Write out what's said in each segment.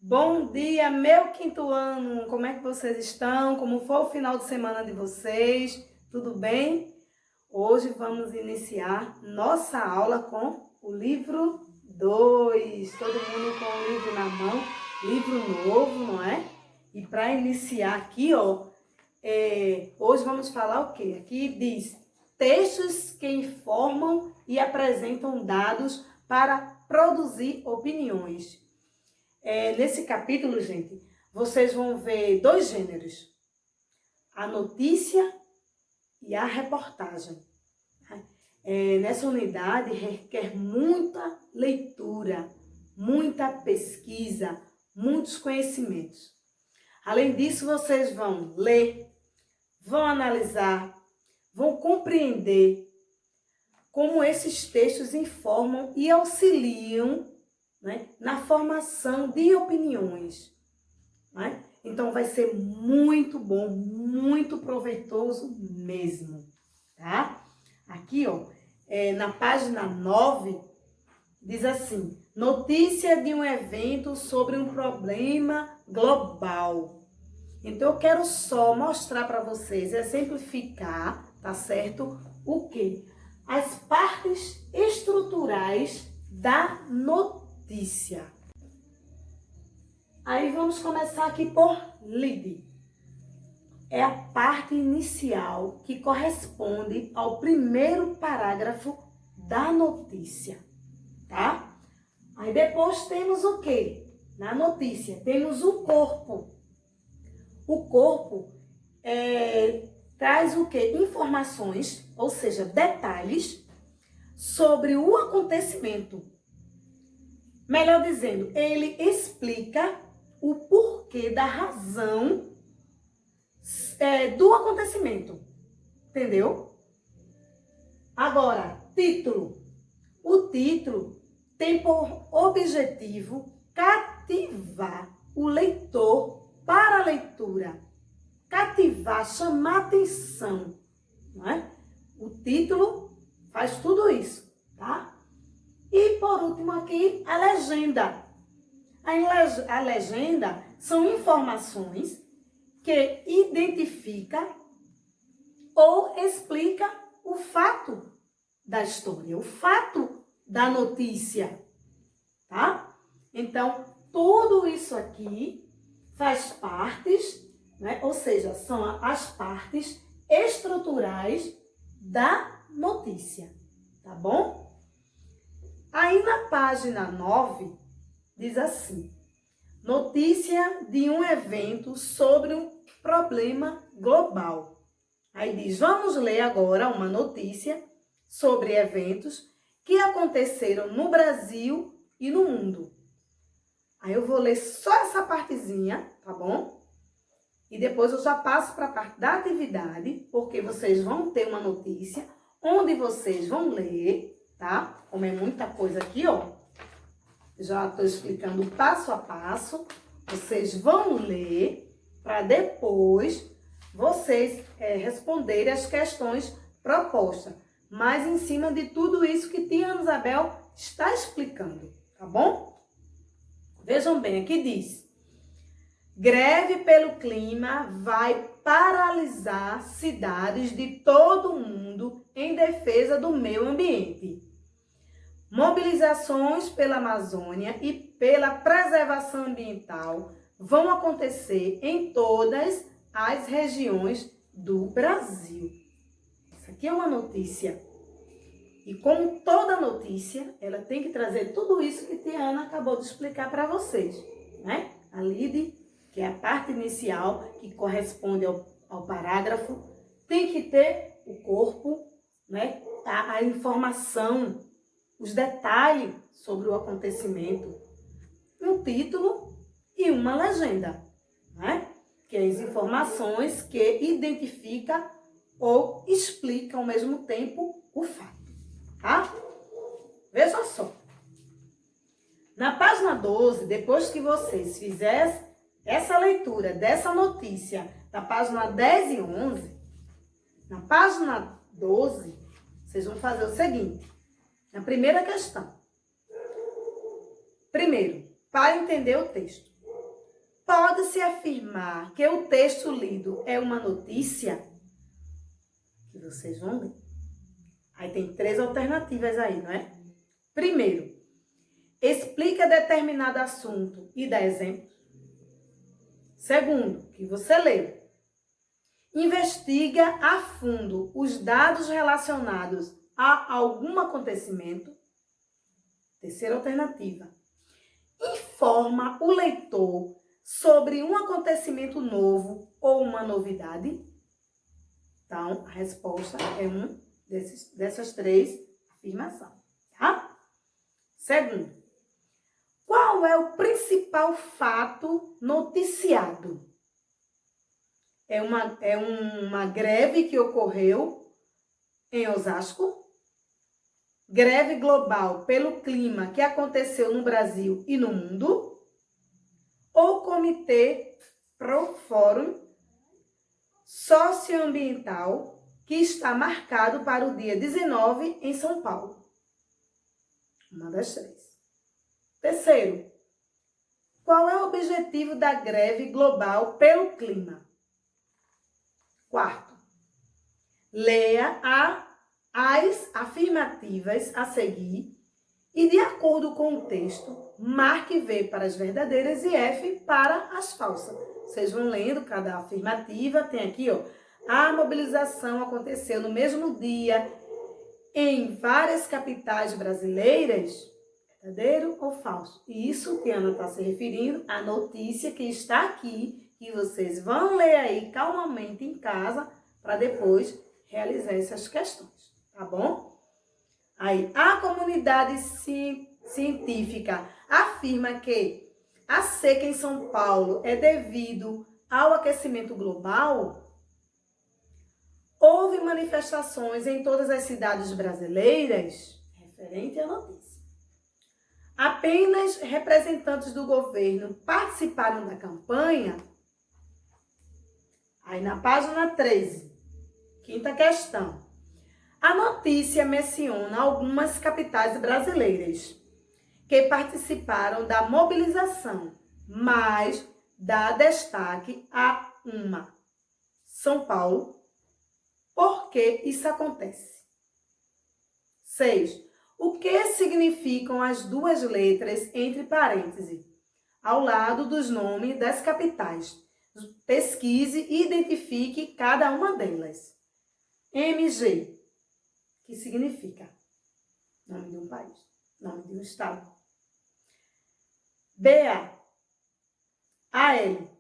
Bom dia, meu quinto ano! Como é que vocês estão? Como foi o final de semana de vocês? Tudo bem? Hoje vamos iniciar nossa aula com o livro 2. Todo mundo com o livro na mão, livro novo, não é? E para iniciar aqui, hoje vamos falar o quê? Aqui diz textos que informam e apresentam dados para produzir opiniões. Nesse capítulo, gente, vocês vão ver dois gêneros, a notícia e a reportagem. Nessa unidade requer muita leitura, muita pesquisa, muitos conhecimentos. Além disso, vocês vão ler, vão analisar, vão compreender como esses textos informam e auxiliam, né, na formação de opiniões. Né? Então, vai ser muito bom, muito proveitoso mesmo. Tá? Aqui, na página 9, diz assim: notícia de um evento sobre um problema global. Então, eu quero só mostrar para vocês, exemplificar, tá certo? O quê? As partes estruturais da notícia. Aí vamos começar aqui por lead. É a parte inicial que corresponde ao primeiro parágrafo da notícia, tá? Aí depois temos o quê? Na notícia temos o corpo. O corpo traz o quê? Informações, ou seja, detalhes sobre o acontecimento. Melhor dizendo, ele explica o porquê da razão do acontecimento. Entendeu? Agora, título. O título tem por objetivo cativar o leitor para a leitura. Cativar, chamar atenção. Não é? O título faz tudo isso, tá? E por último aqui, a legenda. A legenda são informações que identifica ou explica o fato da história, o fato da notícia, tá? Então, tudo isso aqui faz partes, né? Ou seja, são as partes estruturais da notícia, tá bom? Aí na página 9, diz assim: notícia de um evento sobre um problema global. Aí diz, vamos ler agora uma notícia sobre eventos que aconteceram no Brasil e no mundo. Aí eu vou ler só essa partezinha, tá bom? E depois eu já passo para a parte da atividade, porque vocês vão ter uma notícia onde vocês vão ler, tá? Como é muita coisa aqui, já estou explicando passo a passo. Vocês vão ler para depois vocês responderem as questões propostas. Mas em cima de tudo isso que tia Ana Isabel está explicando, tá bom? Vejam bem, aqui diz: greve pelo clima vai paralisar cidades de todo o mundo em defesa do meio ambiente. Mobilizações pela Amazônia e pela preservação ambiental vão acontecer em todas as regiões do Brasil. Isso aqui é uma notícia. E como toda notícia, ela tem que trazer tudo isso que tia Ana acabou de explicar para vocês, né? A lead, que é a parte inicial, que corresponde ao parágrafo, tem que ter o corpo, né? A informação, os detalhes sobre o acontecimento, um título e uma legenda, né? Que é as informações que identificam ou explicam ao mesmo tempo o fato, tá? Veja só. Na página 12, depois que vocês fizerem essa leitura dessa notícia, da página 10 e 11, na página 12, vocês vão fazer o seguinte. Na primeira questão. Primeiro, para entender o texto. Pode-se afirmar que o texto lido é uma notícia? Que vocês vão ler. Aí tem 3 alternativas aí, não é? Primeiro, explica determinado assunto e dá exemplo. Segundo, que você leu, investiga a fundo os dados relacionados a algum acontecimento. Terceira alternativa, informa o leitor sobre um acontecimento novo ou uma novidade. Então, a resposta é dessas 3 afirmações, tá? Segundo, qual é o principal fato noticiado? É uma greve que ocorreu em Osasco, greve global pelo clima que aconteceu no Brasil e no mundo, ou Comitê Pro Fórum Socioambiental, que está marcado para o dia 19 em São Paulo. Uma das 3. Terceiro, qual é o objetivo da greve global pelo clima? Quarto, leia as afirmativas a seguir e, de acordo com o texto, marque V para as verdadeiras e F para as falsas. Vocês vão lendo cada afirmativa. Tem aqui, ó, a mobilização aconteceu no mesmo dia em várias capitais brasileiras. Verdadeiro ou falso? E isso que a Ana está se referindo à notícia que está aqui, que vocês vão ler aí calmamente em casa para depois realizar essas questões, tá bom? Aí, a comunidade científica afirma que a seca em São Paulo é devido ao aquecimento global. Houve manifestações em todas as cidades brasileiras, referente à notícia. Apenas representantes do governo participaram da campanha. Aí na página 13, quinta questão. A notícia menciona algumas capitais brasileiras que participaram da mobilização, mas dá destaque a uma, São Paulo. Por que isso acontece? 6. O que significam as 2 letras entre parênteses, ao lado dos nomes das capitais? Pesquise e identifique cada uma delas. MG, que significa nome de um país, nome de um estado. BA, AL,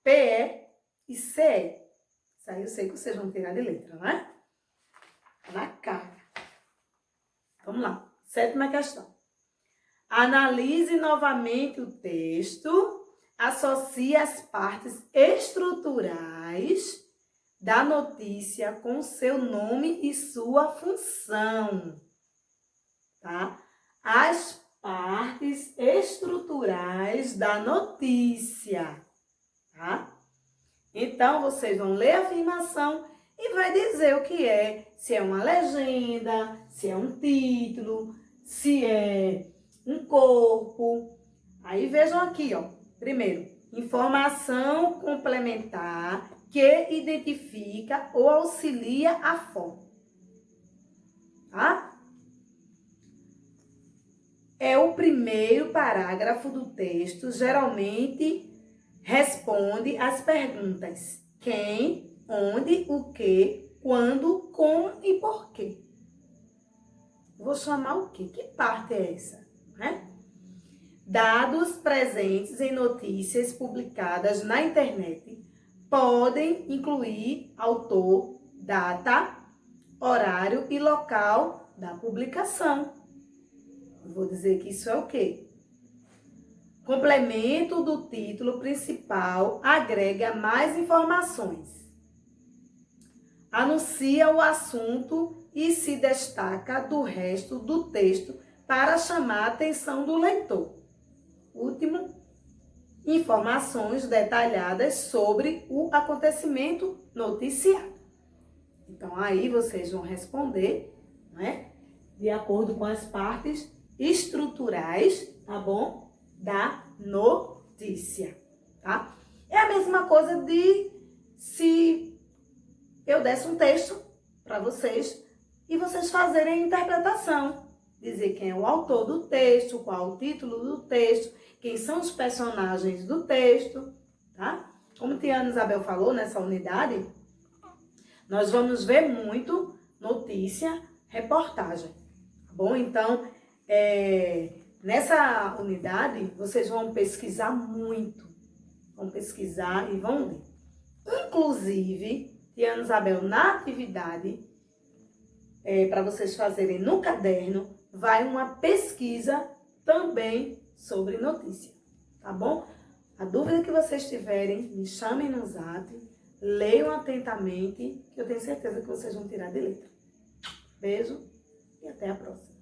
PE e CE. Isso aí eu sei que vocês vão tirar de letra, não é? Na cara. Vamos lá. 7ª questão. Analise novamente o texto. Associe as partes estruturais da notícia com seu nome e sua função. Tá? As partes estruturais da notícia. Tá? Então, vocês vão ler a afirmação e vai dizer o que é. Se é uma legenda, se é um título, se é um corpo. Aí vejam aqui, ó. Primeiro, informação complementar que identifica ou auxilia a fonte. Tá? É o primeiro parágrafo do texto, geralmente responde às perguntas: quem, onde, o que, quando, como e por quê. Vou chamar o quê? Que parte é essa? Né? Dados presentes em notícias publicadas na internet podem incluir autor, data, horário e local da publicação. Vou dizer que isso é o quê? Complemento do título principal agrega mais informações. Anuncia o assunto e se destaca do resto do texto para chamar a atenção do leitor. Último, informações detalhadas sobre o acontecimento noticiado. Então, aí vocês vão responder, né, de acordo com as partes estruturais, tá bom? Da notícia. tá? É a mesma coisa de se eu desse um texto para vocês e vocês fazerem a interpretação. Dizer quem é o autor do texto, qual o título do texto, quem são os personagens do texto, tá? Como a Tiana Isabel falou nessa unidade, nós vamos ver muito notícia, reportagem, tá bom? Então, nessa unidade, vocês vão pesquisar muito. Vão pesquisar e vão ler. Inclusive, Tiana Isabel, na atividade, para vocês fazerem no caderno, vai uma pesquisa também sobre notícia, tá bom? A dúvida que vocês tiverem, me chamem no zap, leiam atentamente, que eu tenho certeza que vocês vão tirar de letra. Beijo e até a próxima.